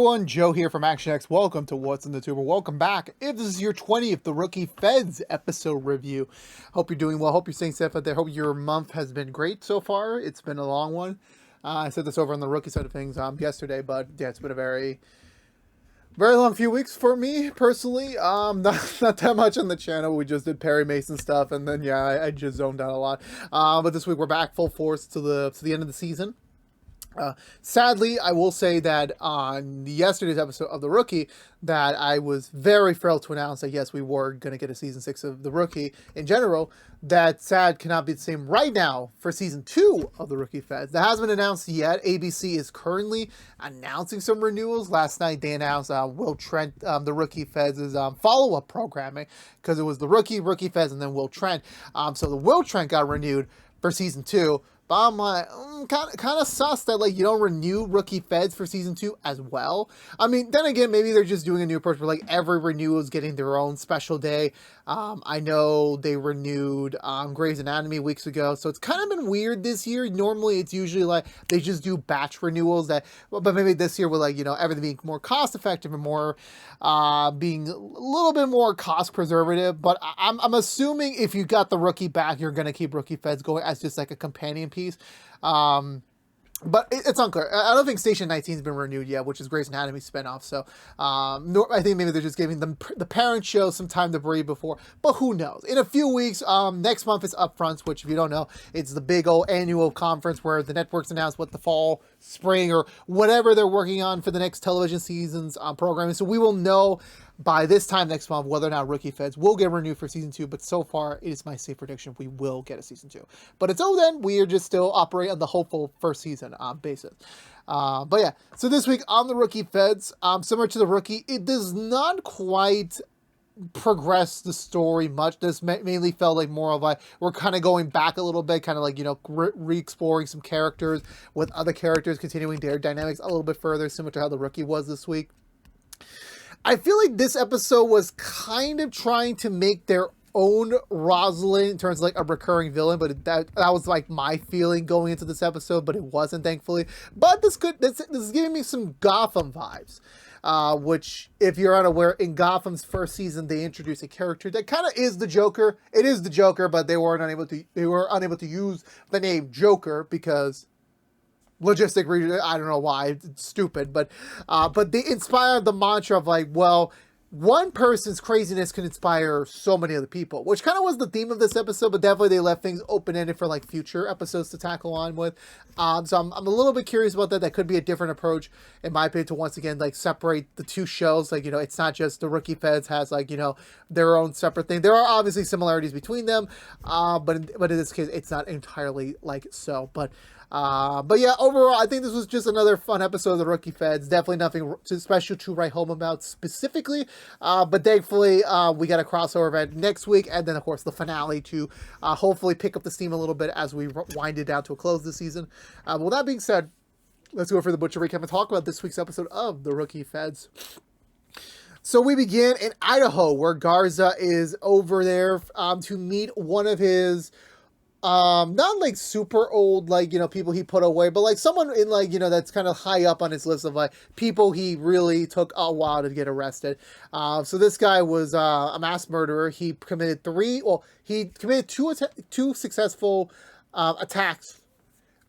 everyone, Joe here from ActionX. Welcome to What's in the Tuber. Welcome back. If this is your 20th, the Rookie Feds episode review. Hope you're doing well. Hope you're staying safe out there. Hope your month has been great so far. It's been a long one. I said this over on the rookie side of things yesterday, but yeah, it's been a very long few weeks for me personally. Not that much on the channel. We just did Perry Mason stuff, and then I just zoned out a lot. But this week we're back full force to the end of the season. Sadly, I will say that on yesterday's episode of The Rookie that I was very thrilled to announce that yes, we were going to get a season 6 of The Rookie in general. That sad cannot be the same right now for season 2 of The Rookie Feds. That hasn't been announced yet. ABC is currently announcing some renewals. Last night they announced Will Trent, The Rookie Feds' follow-up programming, because it was The Rookie Feds, and then Will Trent. So the Will Trent got renewed for season 2. But I'm like, kind of sus that, like, you don't renew Rookie Feds for Season 2 as well. I mean, then again, maybe they're just doing a new approach where, like, every renewal is getting their own special day. I know they renewed Grey's Anatomy weeks ago, so it's kind of been weird this year. Normally, it's usually, like, they just do batch renewals, but maybe this year with, like, you know, everything being more cost-effective and more, being a little bit more cost-preservative. But I'm assuming if you got the Rookie back, you're going to keep Rookie Feds going as just, like, a companion piece. But it's unclear. I don't think Station 19 has been renewed yet, which is Grey's Anatomy spinoff. So I think maybe they're just giving them the parent show some time to breathe before. But who knows? In a few weeks, next month is Upfronts, which if you don't know, it's the big old annual conference where the networks announce what the fall, spring, or whatever they're working on for the next television season's programming. So we will know by this time next month whether or not Rookie Feds will get renewed for season 2, but so far it is my safe prediction we will get a season 2. But until then, we are just still operating on the hopeful first season basis. But yeah, so this week on the Rookie Feds, similar to the Rookie, it does not quite progress the story much. This mainly felt like more of like we're kind of going back a little bit, kind of like, you know, re-exploring some characters with other characters, continuing their dynamics a little bit further, similar to how the Rookie was this week. I feel like this episode was kind of trying to make their own Rosalind in terms of like a recurring villain, but that was like my feeling going into this episode, but it wasn't, thankfully. But this is giving me some Gotham vibes, which, if you're unaware, in Gotham's first season they introduced a character that kind of is the Joker. It is the Joker, but they were unable to use the name Joker because logistic reason, I don't know why, it's stupid, but they inspired the mantra of like, well, one person's craziness can inspire so many other people, which kind of was the theme of this episode, but definitely they left things open-ended for like future episodes to tackle on with. So I'm a little bit curious about that. That could be a different approach, in my opinion, to once again like separate the two shows. Like, you know, it's not just the Rookie Feds has like, you know, their own separate thing. There are obviously similarities between them, but in this case, it's not entirely like so. But yeah, overall, I think this was just another fun episode of the Rookie Feds. Definitely nothing too special to write home about specifically. But thankfully, we got a crossover event next week. And then, of course, the finale to hopefully pick up the steam a little bit as we wind it down to a close this season. With that being said, let's go for the Butcher recap and talk about this week's episode of the Rookie Feds. So we begin in Idaho, where Garza is over there to meet one of his not like super old, like, you know, people he put away, but like someone in like, you know, that's kind of high up on his list of like people he really took a while to get arrested. So this guy was a mass murderer. He committed two successful attacks.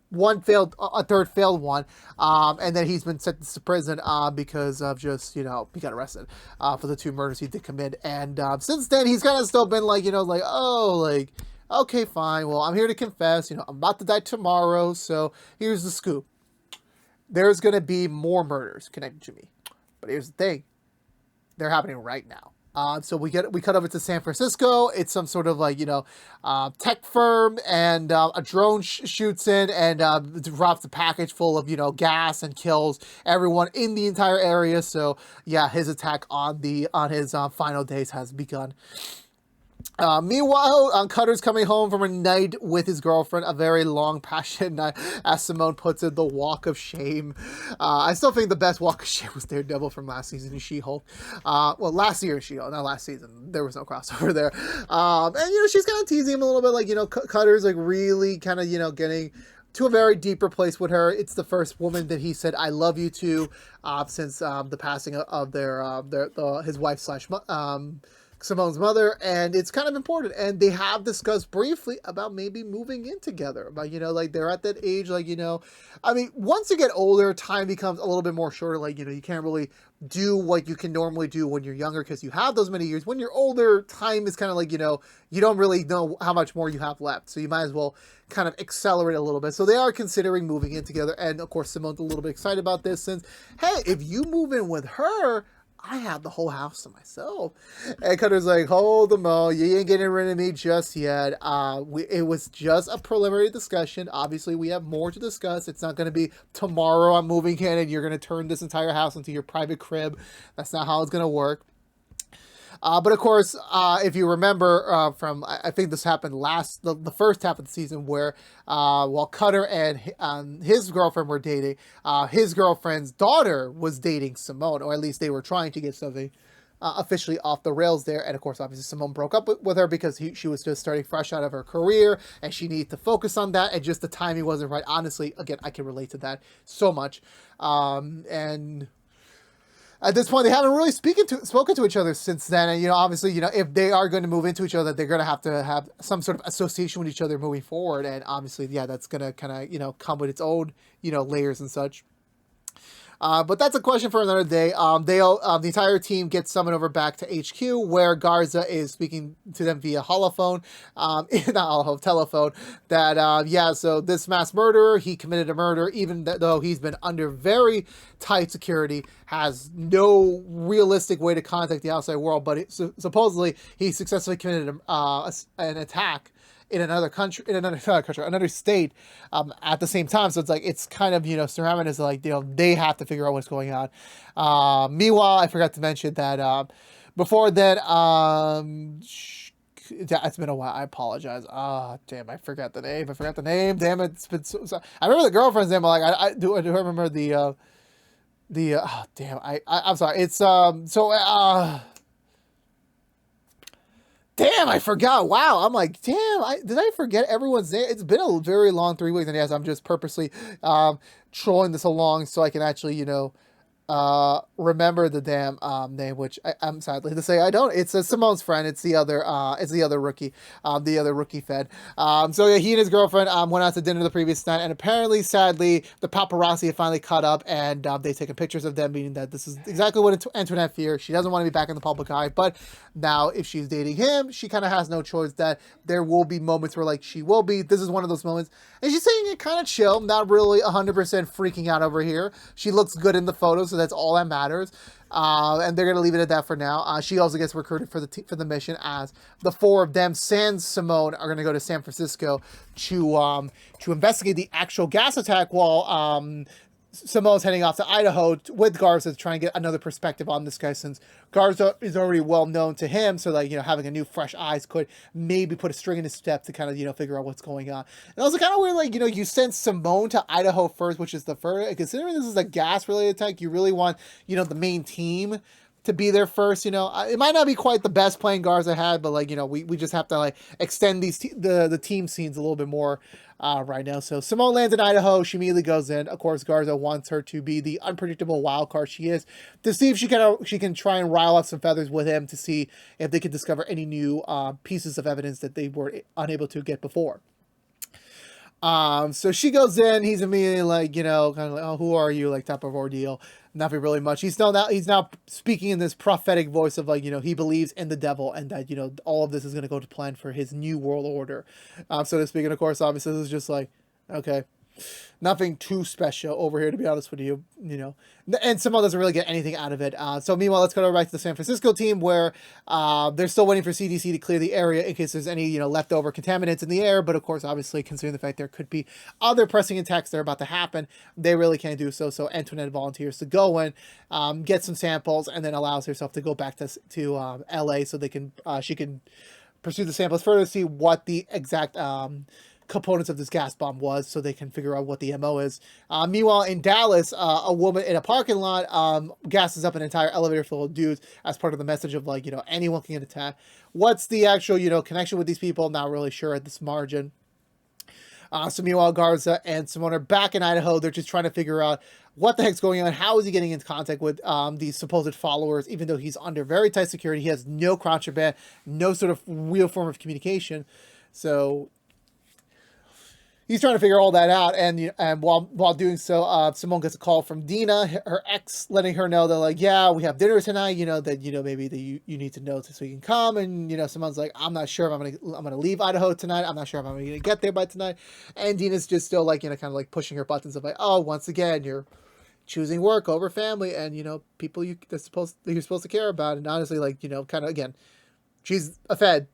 One failed, a third failed one, and then he's been sentenced to prison because of just, you know, he got arrested for the 2 murders he did commit. And since then, he's kind of still been like, you know, like, oh, like, okay, fine. Well, I'm here to confess. You know, I'm about to die tomorrow. So here's the scoop. There's going to be more murders connected to me. But here's the thing. They're happening right now. So we cut over to San Francisco. It's some sort of like, you know, tech firm, and a drone shoots in and drops a package full of, you know, gas and kills everyone in the entire area. So yeah, his attack on his final days has begun. Meanwhile, Cutter's coming home from a night with his girlfriend, a very long, passionate night, as Simone puts it, the walk of shame. I still think the best walk of shame was Daredevil from last season in She-Hulk. Well, last year in She-Hulk, not last season. There was no crossover there. And, you know, she's kind of teasing him a little bit, like, you know, Cutter's, like, really kind of, you know, getting to a very deeper place with her. It's the first woman that he said "I love you" to since the passing of his wife slash Simone's mother, and it's kind of important. And they have discussed briefly about maybe moving in together. But like they're at that age, like I mean, once you get older, time becomes a little bit more shorter. Like you can't really do what you can normally do when you're younger because you have those many years. When you're older, time is kind of like you don't really know how much more you have left, so you might as well kind of accelerate a little bit. So they are considering moving in together, and of course Simone's a little bit excited about this since, hey, if you move in with her, I have the whole house to myself. And Cutter's like, hold the mo, you ain't getting rid of me just yet. It was just a preliminary discussion. Obviously, we have more to discuss. It's not going to be tomorrow I'm moving in and you're going to turn this entire house into your private crib. That's not how it's going to work. But of course, if you remember from, I think this happened the first half of the season where while Cutter and his girlfriend were dating, his girlfriend's daughter was dating Simone, or at least they were trying to get something officially off the rails there. And of course, obviously Simone broke up with her because she was just starting fresh out of her career and she needed to focus on that. And just the timing wasn't right. Honestly, again, I can relate to that so much. And at this point, they haven't really spoken to each other since then. And, obviously, if they are going to move into each other, they're going to have some sort of association with each other moving forward. And obviously, yeah, that's going to kind of, come with its own, layers and such. But that's a question for another day. The entire team gets summoned over back to HQ where Garza is speaking to them via holophone, telephone. That, so this mass murderer, he committed a murder, even though he's been under very tight security, has no realistic way to contact the outside world. But supposedly, he successfully committed an attack in another state, at the same time. So it's like, it's kind of, Ceramic is like, they have to figure out what's going on. Meanwhile, I forgot to mention that, before that, it's been a while. I apologize. Damn, I forgot the name. Damn it. It's been so I remember the girlfriend's name, but like, I do remember I'm sorry. It's, damn, I forgot. Wow. I'm like, damn, did I forget everyone's name? It's been a very long 3 weeks, and yes, I'm just purposely trolling this along so I can actually, remember the damn name, which I'm sadly to say I don't. It's Simone's friend. It's the other rookie, the other rookie Fed. So yeah, he and his girlfriend went out to dinner the previous night, and apparently, sadly, the paparazzi have finally caught up, and they've taken pictures of them, meaning that this is exactly what Antoinette feared. She doesn't want to be back in the public eye, but now if she's dating him, she kind of has no choice. That there will be moments where like she will be. This is one of those moments, and she's saying it kind of chill, not really 100% freaking out over here. She looks good in the photos, so that's all that matters. And they're going to leave it at that for now. She also gets recruited for the mission, as the four of them, sans Simone, are going to go to San Francisco to investigate the actual gas attack, while Simone's heading off to Idaho with Garza to try and get another perspective on this guy, since Garza is already well known to him. So like, having a new fresh eyes could maybe put a string in his step to kind of, figure out what's going on. And also kind of weird, like, you send Simone to Idaho first, which is the first, considering this is a gas related attack, you really want, the main team to be there first. It might not be quite the best playing Garza had, but like, we just have to like extend the team scenes a little bit more right now. So Simone lands in Idaho. She immediately goes in. Of course, Garza wants her to be the unpredictable wild card she is, to see if she can try and rile up some feathers with him to see if they can discover any new pieces of evidence that they were unable to get before. So she goes in, he's immediately like, kind of like, oh, who are you? Like, type of ordeal. Nothing really much. He's now speaking in this prophetic voice of like, he believes in the devil, and that, all of this is going to go to plan for his new world order. So to speak. And of course, obviously, this is just like, okay, nothing too special over here, to be honest with you, and Simone doesn't really get anything out of it. So meanwhile, let's go back to the San Francisco team, where they're still waiting for CDC to clear the area in case there's any, leftover contaminants in the air. But of course, obviously, considering the fact there could be other pressing attacks that are about to happen, they really can't do so. So Antoinette volunteers to go in, get some samples, and then allows herself to go back to LA so she can pursue the samples further to see what the exact components of this gas bomb was, so they can figure out what the MO is. Meanwhile, in Dallas, a woman in a parking lot gasses up an entire elevator full of dudes as part of the message of like, anyone can get attacked. What's the actual, connection with these people? Not really sure at this margin. So meanwhile, Garza and Simone are back in Idaho. They're just trying to figure out what the heck's going on. How is he getting into contact with these supposed followers, even though he's under very tight security? He has no contraband, no sort of real form of communication. So he's trying to figure all that out, and while doing so, Simone gets a call from Dina, her ex, letting her know that, like, yeah, we have dinner tonight. Maybe that you need to know so you can come. And Simone's like, I'm not sure if I'm gonna leave Idaho tonight. I'm not sure if I'm gonna get there by tonight. And Dina's just still like kind of like pushing her buttons of like, oh, once again you're choosing work over family, and people you're supposed to care about. And honestly, like kind of again, she's a Fed,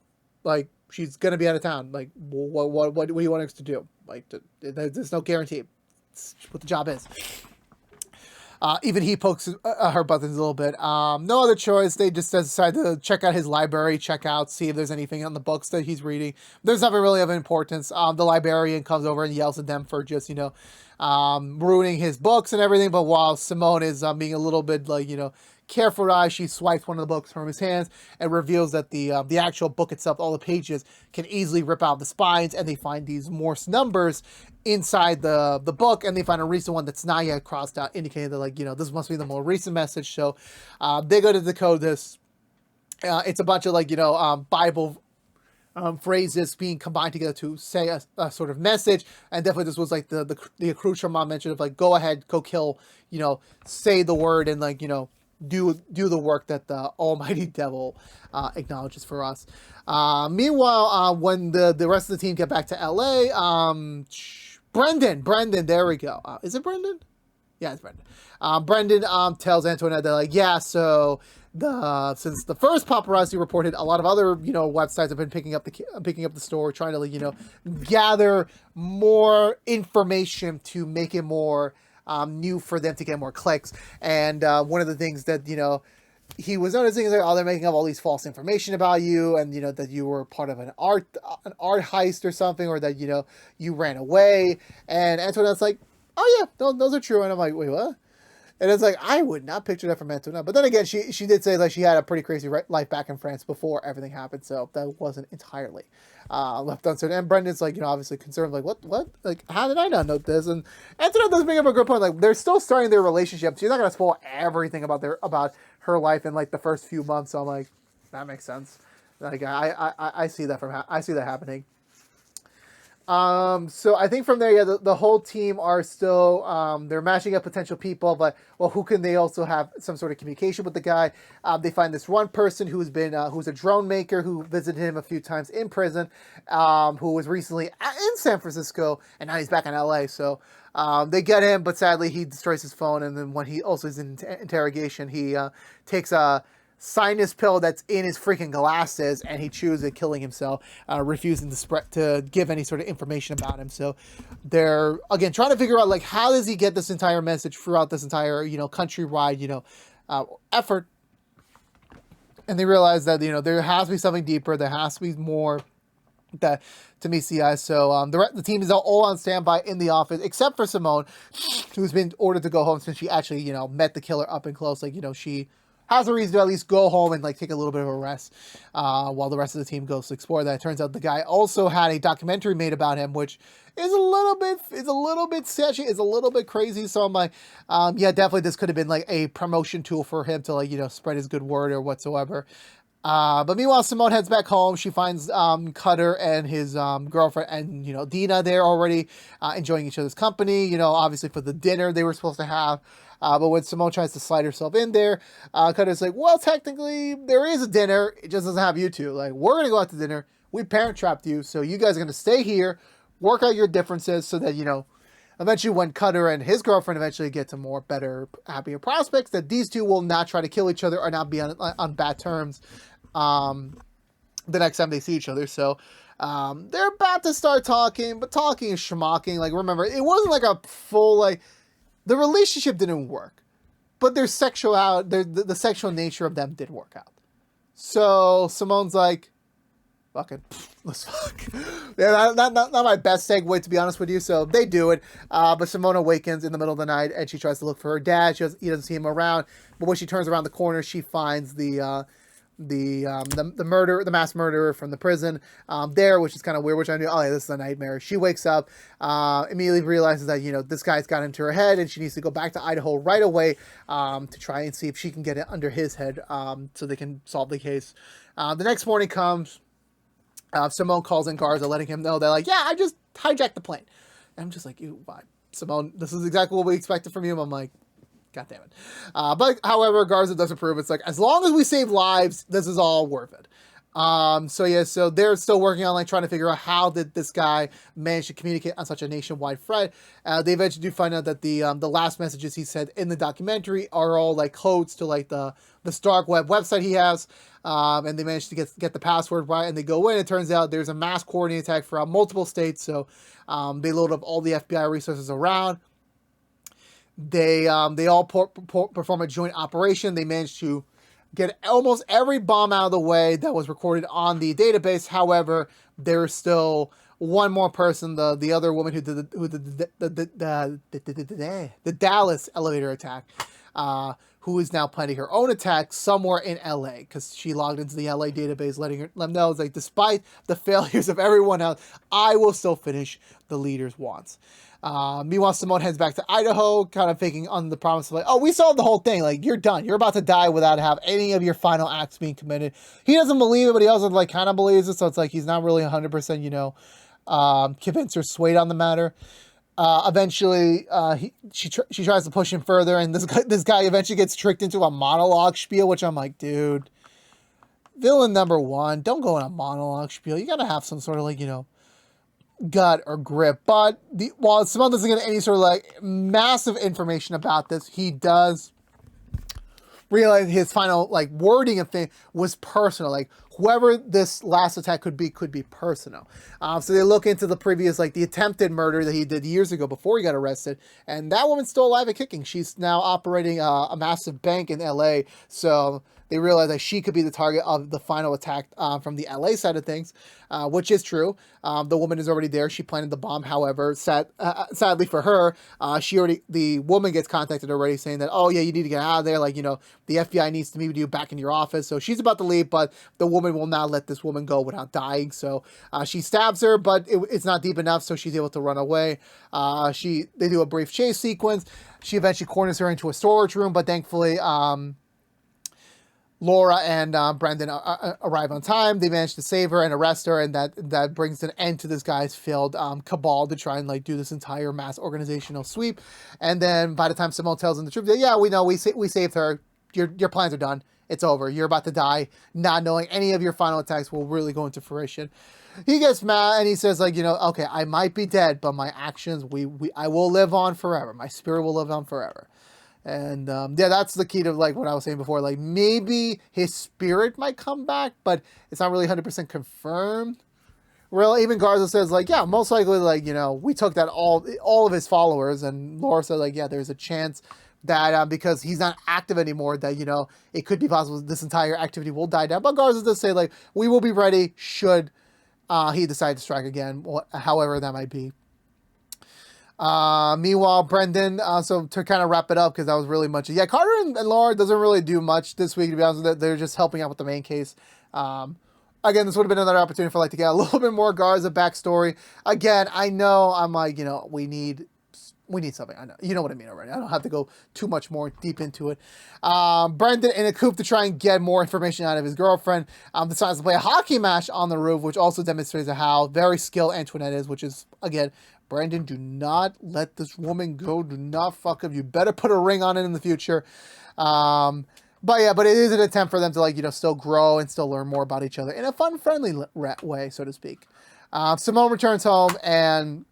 like. She's going to be out of town. Like, what do you want us to do? Like, there's no guarantee. It's what the job is. Even he pokes her buttons a little bit. No other choice. They just decide to check out his library, see if there's anything on the books that he's reading. There's nothing really of importance. The librarian comes over and yells at them for just, ruining his books and everything. But while Simone is being a little bit like, careful eye, she swipes one of the books from his hands and reveals that the actual book itself, all the pages, can easily rip out the spines, and they find these Morse numbers inside the book, and they find a recent one that's not yet crossed out, indicating that, like, this must be the more recent message. So they go to decode this. It's a bunch of, like, Bible phrases being combined together to say a sort of message. And definitely this was like the crucial mom mentioned of, like, go ahead, go kill, say the word, and, like, do the work that the almighty devil acknowledges for us. Meanwhile, when the rest of the team get back to LA, Brendan, there we go. Is it Brendan? Yeah, it's Brendan. Brendan tells Antoinette that, like, yeah, so since the first paparazzi reported, a lot of other websites have been picking up the story, trying to, like, gather more information to make it more new for them to get more clicks. And one of the things that he was noticing is like, oh, they're making up all these false information about you, and that you were part of an art heist or something, or that you ran away. And Antoinette's like, oh yeah, those are true. And I'm like, wait, what? And it's like, I would not picture that from Antoinette. But then again, she did say that she had a pretty crazy life back in France before everything happened, so that wasn't entirely left uncertain. And Brendan's like, obviously concerned, like, what? Like, how did I not know this? And Antoinette does bring up a good point. Like, they're still starting their relationship, so you're not going to spoil everything about her life in, like, the first few months. So I'm like, that makes sense. Like, I see that happening. So I think from there, yeah, the whole team are still, they're matching up potential people, but, well, who can they also have some sort of communication with the guy? They find this one person who's a drone maker who visited him a few times in prison, who was recently in San Francisco, and now he's back in LA. So, they get him, but sadly he destroys his phone. And then when he also is in interrogation, he, takes a sinus pill that's in his freaking glasses, and he chooses killing himself, refusing to give any sort of information about him. So they're again trying to figure out, like, how does he get this entire message throughout this entire countrywide effort. And they realize that there has to be something deeper, there has to be more that to meet the eye. So the team is all on standby in the office, except for Simone, who's been ordered to go home since she actually met the killer up and close. Like, she has a reason to at least go home and, like, take a little bit of a rest while the rest of the team goes to explore that. It turns out the guy also had a documentary made about him, which is a little bit sketchy, is a little bit crazy. So I'm like, yeah, definitely this could have been, like, a promotion tool for him to, like, spread his good word or whatsoever. But meanwhile, Simone heads back home. She finds Cutter and his girlfriend and Dina there already enjoying each other's company. Obviously for the dinner they were supposed to have. But when Simone tries to slide herself in there, Cutter's like, well, technically there is a dinner. It just doesn't have you two. Like, we're gonna go out to dinner. We parent trapped you, so you guys are gonna stay here, work out your differences, so that eventually when Cutter and his girlfriend eventually get to more better, happier prospects, that these two will not try to kill each other or not be on bad terms the next time they see each other. So they're about to start talking, but talking is schmocking. Like, remember, it wasn't like a full, like, the relationship didn't work, but the sexual nature of them did work out. So Simone's like, fucking, let's fuck. Yeah, not my best segue, to be honest with you. So they do it, but Simone awakens in the middle of the night, and she tries to look for her dad. He doesn't see him around, but when she turns around the corner, she finds the the mass murderer from the prison there, which is kind of weird, which I knew, oh yeah, this is a nightmare. She wakes up, immediately realizes that, you know, this guy's got into her head and she needs to go back to Idaho right away to try and see if she can get it under his head so they can solve the case. The next morning comes, Simone calls in Garza, letting him know they're like, yeah, I just hijacked the plane. And I'm just like, ew, why? Simone, this is exactly what we expected from you. And I'm like, God damn it. But however, Garza does approve. It's like, as long as we save lives, this is all worth it. So yeah, so they're still working on like trying to figure out how did this guy manage to communicate on such a nationwide threat. They eventually do find out that the last messages he said in the documentary are all like codes to like the Stark Web website he has. And they managed to get the password right, and they go in. It turns out there's a mass coordinated attack throughout multiple states. So they load up all the FBI resources around. They all perform a joint operation. They managed to get almost every bomb out of the way that was recorded on the database. However, there's still one more person, the other woman who did the Dallas elevator attack, who is now planning her own attack somewhere in LA because she logged into the LA database, letting them know, it's like, despite the failures of everyone else, I will still finish the leader's wants. Meanwhile, Simone heads back to Idaho, kind of faking on the promise of like, oh, we solved the whole thing. Like, you're done. You're about to die without have any of your final acts being committed. He doesn't believe it, but he also like kind of believes it. So it's like he's not really 100%, you know, convinced or swayed on the matter. Eventually, she tries to push him further, and this guy eventually gets tricked into a monologue spiel, which I'm like, dude, villain number one, don't go in a monologue spiel. You gotta have some sort of like, you know, gut or grip. But while Simone doesn't get any sort of like massive information about this, he does realize his final like wording of thing was personal. Like, whoever this last attack could be personal. So they look into the previous, like the attempted murder that he did years ago before he got arrested, and that woman's still alive and kicking. She's now operating a massive bank in LA. So they realize that she could be the target of the final attack from the LA side of things, which is true. The woman is already there. She planted the bomb. However, sadly for her, the woman gets contacted already saying that, oh yeah, you need to get out of there. Like, you know, the FBI needs to meet with you back in your office. So she's about to leave, but the woman will not let this woman go without dying. So she stabs her, but it's not deep enough, so she's able to run away. They do a brief chase sequence. She eventually corners her into a storage room, but thankfully, Laura and Brendan arrive on time. They manage to save her and arrest her, and that brings an end to this guy's failed cabal to try and like do this entire mass organizational sweep. And then by the time Simone tells them the truth, yeah, we know we saved her. Your plans are done. It's over. You're about to die, not knowing any of your final attacks will really go into fruition. He gets mad and he says, like, you know, okay, I might be dead, but my actions, I will live on forever. My spirit will live on forever. And yeah, that's the key to like what I was saying before. Like, maybe his spirit might come back, but it's not really 100% confirmed. Well, even Garza says, like, yeah, most likely, like, you know, we took that all of his followers, and Laura said, like, yeah, there's a chance that because he's not active anymore, that, you know, it could be possible this entire activity will die down. But Garza does say, like, we will be ready should he decide to strike again, however that might be. Meanwhile, Brendan, so to kind of wrap it up, because that was really much. Yeah, Carter and Laura doesn't really do much this week, to be honest with you. They're just helping out with the main case. Again, this would have been another opportunity for like to get a little bit more Garza backstory. Again, I know I'm like, you know, we need something. I know, you know what I mean already. I don't have to go too much more deep into it. Brendan, in a coup to try and get more information out of his girlfriend, decides to play a hockey match on the roof, which also demonstrates how very skilled Antoinette is, which is, again, Brendan, do not let this woman go. Do not fuck up. You better put a ring on it in the future. But yeah, but it is an attempt for them to, like, you know, still grow and still learn more about each other in a fun, friendly way, so to speak. Simone returns home and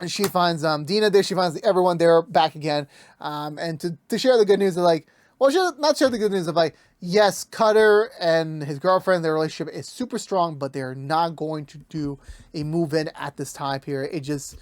she finds Dina there. She finds everyone there back again. And to share the good news of, like, well, not share the good news of, like, yes, Cutter and his girlfriend, their relationship is super strong, but they're not going to do a move-in at this time period. It just,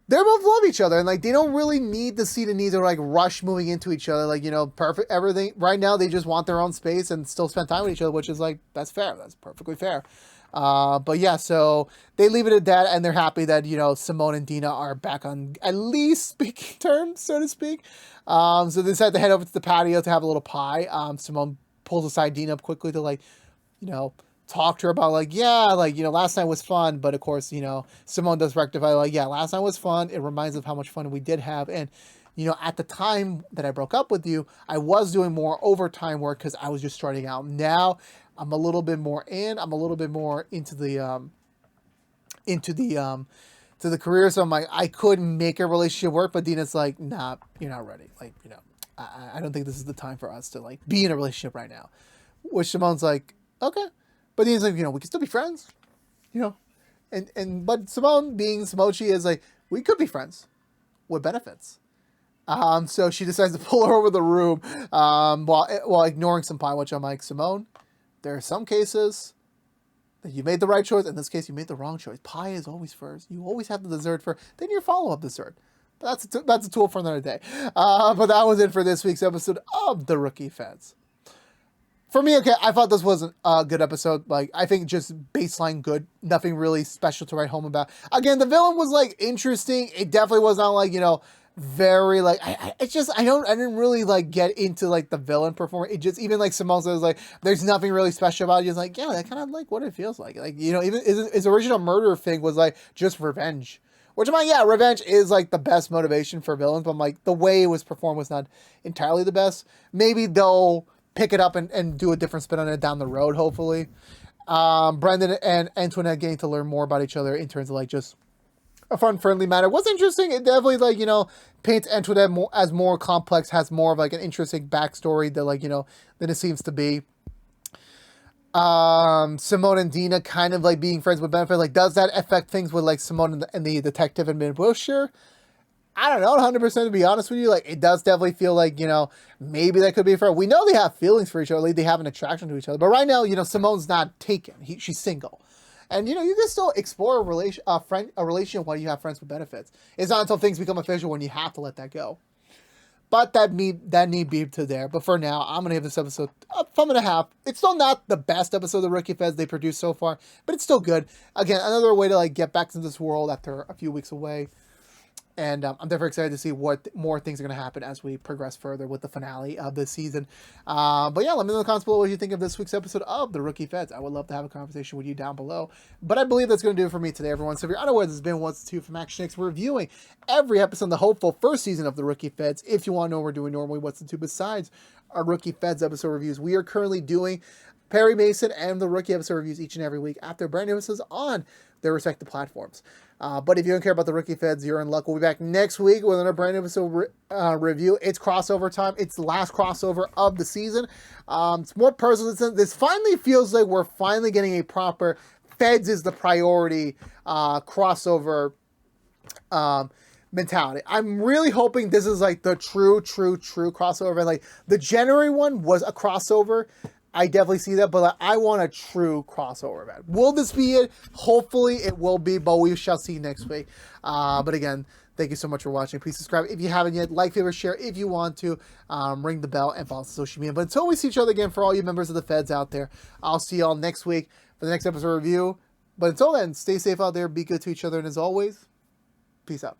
they both love each other, and, like, they don't really need to see the needs or, like, rush moving into each other. Like, you know, perfect, everything. Right now, they just want their own space and still spend time with each other, which is, like, that's fair. That's perfectly fair. But yeah, so they leave it at that, and they're happy that, you know, Simone and Dina are back on at least speaking terms, so to speak. So they decide to head over to the patio to have a little pie. Simone pulls aside Dina up quickly to like, you know, talk to her about like, yeah, like, you know, last night was fun. But of course, you know, Simone does rectify like, yeah, last night was fun. It reminds of how much fun we did have. And, you know, at the time that I broke up with you, I was doing more overtime work because I was just starting out. Now I'm a little bit more in. I'm a little bit more into the to the career. So I'm like, I could make a relationship work, but Dina's like, nah, you're not ready. Like, you know, I don't think this is the time for us to like be in a relationship right now. Which Simone's like, okay. But Dina's like, you know, we can still be friends, you know. But Simone being Simochi is like, we could be friends with benefits. So she decides to pull her over the room while ignoring some pie, which I'm like, Simone, there are some cases that you made the right choice. In this case, you made the wrong choice. Pie is always first. You always have the dessert first, then your follow-up dessert. But that's a tool for another day. But that was it for this week's episode of The Rookie Feds. For me, okay, I thought this was a good episode. Like, I think just baseline good. Nothing really special to write home about. Again, the villain was, like, interesting. It definitely was not, like, you know, very, like, I didn't really, like, get into, like, the villain performance. It just, even, like, Simone says, like, there's nothing really special about it. Just, like, yeah, that's kind of, like, what it feels like. Like, you know, even his original murder thing was, like, just revenge. Which I'm like, yeah, revenge is, like, the best motivation for villains. But I'm like, the way it was performed was not entirely the best. Maybe they'll pick it up and do a different spin on it down the road, hopefully. Brendan and Antoinette getting to learn more about each other in terms of, like, just a fun, friendly matter was interesting. It definitely, like, you know, paints Antoinette as more complex, has more of, like, an interesting backstory that, like, you know, than it seems to be. Simone and Dina kind of, like, being friends with benefit. Like, does that affect things with, like, Simone and the detective and Wilshire? I don't know, 100% to be honest with you. Like, it does definitely feel like, you know, maybe that could be fair. We know they have feelings for each other. Like, they have an attraction to each other. But right now, you know, Simone's not taken. She's single. And, you know, you can still explore a relationship while you have friends with benefits. It's not until things become official when you have to let that go. But that need be to there. But for now, I'm going to give this episode a thumb and a half. It's still not the best episode of the Rookie Feds they produced so far. But it's still good. Again, another way to, like, get back into this world after a few weeks away. And I'm definitely excited to see what more things are going to happen as we progress further with the finale of this season. But yeah, let me know in the comments below what you think of this week's episode of The Rookie Feds. I would love to have a conversation with you down below. But I believe that's going to do it for me today, everyone. So if you're unaware, this has been What's the Two from ActionX. We're reviewing every episode of the hopeful first season of The Rookie Feds. If you want to know what we're doing normally, What's the Two besides our Rookie Feds episode reviews, we are currently doing Perry Mason and the Rookie episode reviews each and every week after brand new episodes on their respective platforms. But if you don't care about the Rookie Feds, you're in luck. We'll be back next week with another brand new episode review. It's crossover time. It's the last crossover of the season. It's more personal. This finally feels like we're finally getting a proper Feds is the priority crossover mentality. I'm really hoping this is like the true crossover. Like the January one was a crossover. I definitely see that, but I want a true crossover, man. Will this be it? Hopefully it will be, but we shall see next week. But again, thank you so much for watching. Please subscribe if you haven't yet. Like, favorite, share if you want to. Ring the bell and follow us on social media. But until we see each other again, for all you members of the Feds out there, I'll see y'all next week for the next episode review. But until then, stay safe out there. Be good to each other. And as always, peace out.